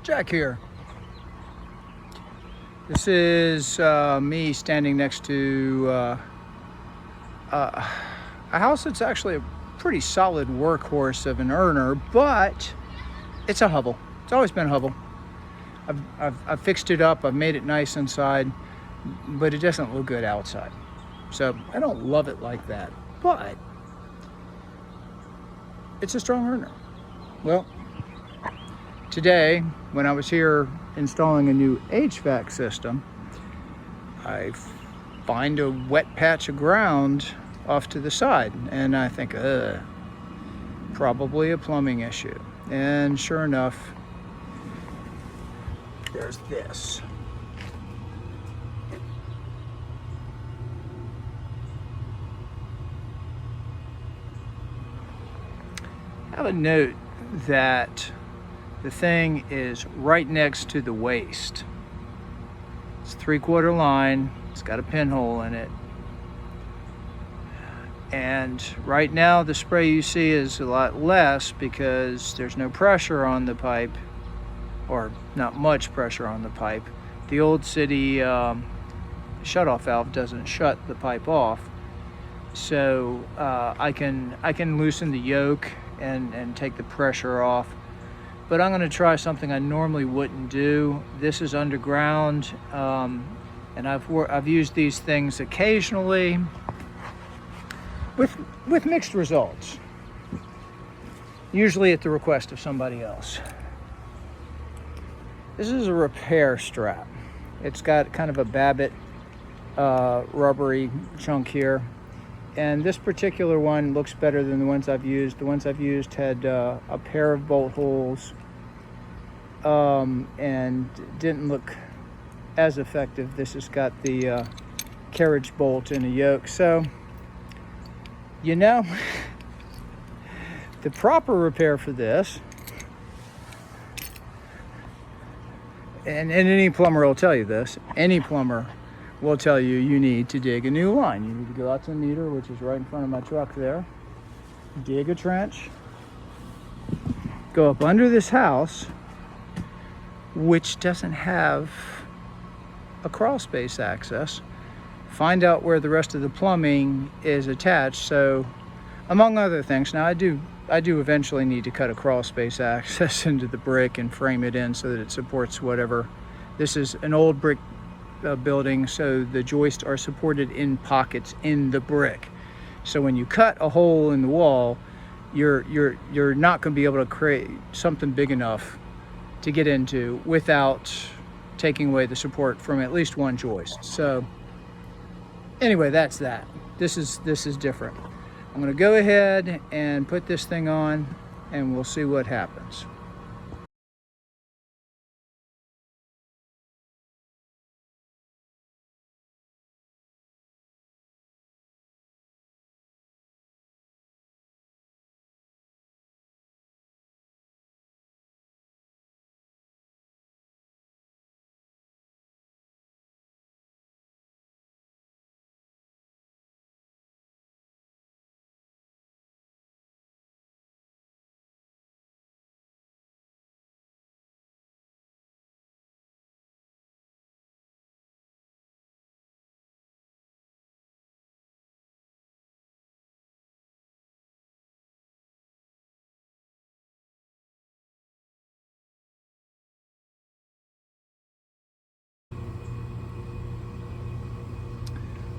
Jack here. This is me standing next to a house that's actually a pretty solid workhorse of an earner, but it's a hovel. It's always been a hovel. I've fixed it up, I've made it nice inside, but it doesn't look good outside. So I don't love it like that, but it's a strong earner. Well, today, when I was here installing a new HVAC system, I find a wet patch of ground off to the side, and I think, probably a plumbing issue. And sure enough, there's this. I have a note that the thing is right next to the waste. It's 3/4 line, it's got a pinhole in it. And right now the spray you see is a lot less because there's no pressure on the pipe, or not much pressure on the pipe. The old city shutoff valve doesn't shut the pipe off. So I can loosen the yoke and take the pressure off. But I'm going to try something I normally wouldn't do. This is underground, and I've used these things occasionally with mixed results. Usually at the request of somebody else. This is a repair strap. It's got kind of a Babbitt rubbery chunk here. And this particular one looks better than the ones I've used. The ones I've used had a pair of bolt holes and didn't look as effective. This has got the carriage bolt and a yoke. So, you know, the proper repair for this, and any plumber will tell you this, any plumber will tell you, you need to dig a new line. You need to go out to the meter, which is right in front of my truck there, dig a trench, go up under this house, which doesn't have a crawl space access, find out where the rest of the plumbing is attached. So, among other things, now I do eventually need to cut a crawl space access into the brick and frame it in so that it supports whatever. This is an old brick building, so the joists are supported in pockets in the brick. So when you cut a hole in the wall, you're not going to be able to create something big enough to get into without taking away the support from at least one joist. So anyway, that's that. This is different. I'm going to go ahead and put this thing on, and we'll see what happens.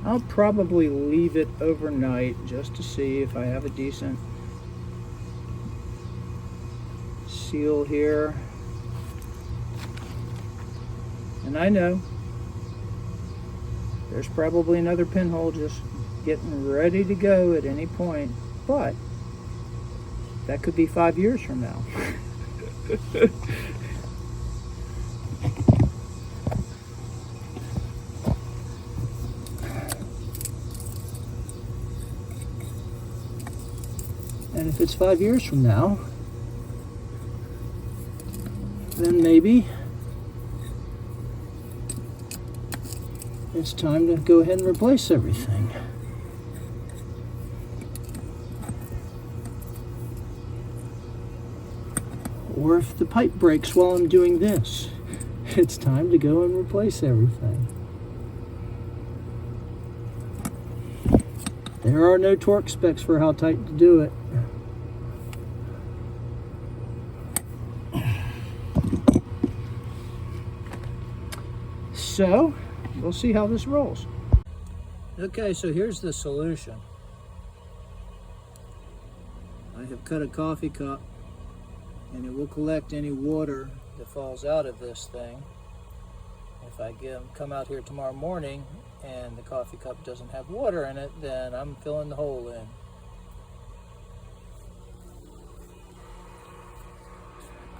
I'll probably leave it overnight just to see if I have a decent seal here. And I know there's probably another pinhole just getting ready to go at any point, but that could be 5 years from now. And if it's 5 years from now, then maybe it's time to go ahead and replace everything. or if the pipe breaks while I'm doing this, it's time to go and replace everything. There are no torque specs for how tight to do it. So, we'll see how this rolls. Okay, so here's the solution. I have cut a coffee cup, and it will collect any water that falls out of this thing. If I come out here tomorrow morning and the coffee cup doesn't have water in it, then I'm filling the hole in.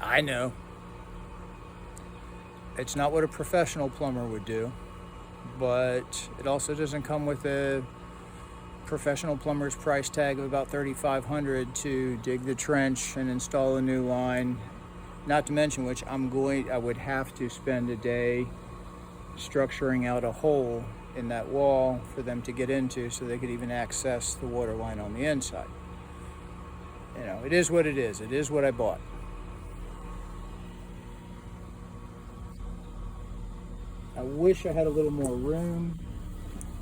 I know. It's not what a professional plumber would do, but it also doesn't come with a professional plumber's price tag of about $3,500 to dig the trench and install a new line. Not to mention which I would have to spend a day structuring out a hole in that wall for them to get into so they could even access the water line on the inside. You know, it is what it is. It is what I bought. I wish I had a little more room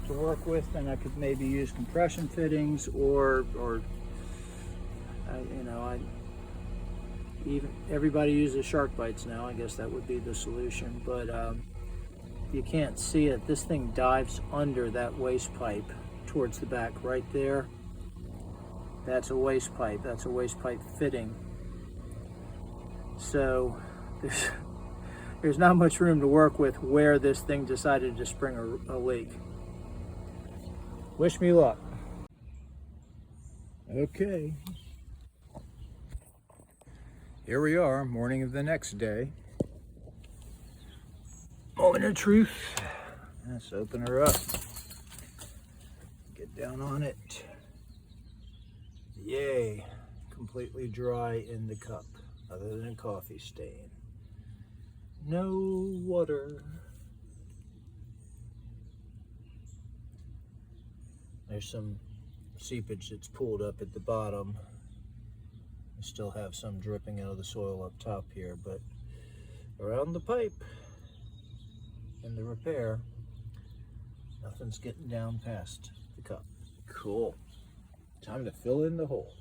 to work with, and I could maybe use compression fittings or even everybody uses shark bites now. I guess that would be the solution, but you can't see it. This thing dives under that waste pipe towards the back right there. That's a waste pipe. That's a waste pipe fitting. So there's not much room to work with where this thing decided to spring a leak. Wish me luck. Okay. Here we are, morning of the next day. Moment of truth. Let's open her up. Get down on it. Yay. Completely dry in the cup, other than coffee stain. No water. There's some seepage that's pooled up at the bottom. I still have some dripping out of the soil up top here, but around the pipe and the repair, nothing's getting down past the cup. Cool. Time to fill in the hole.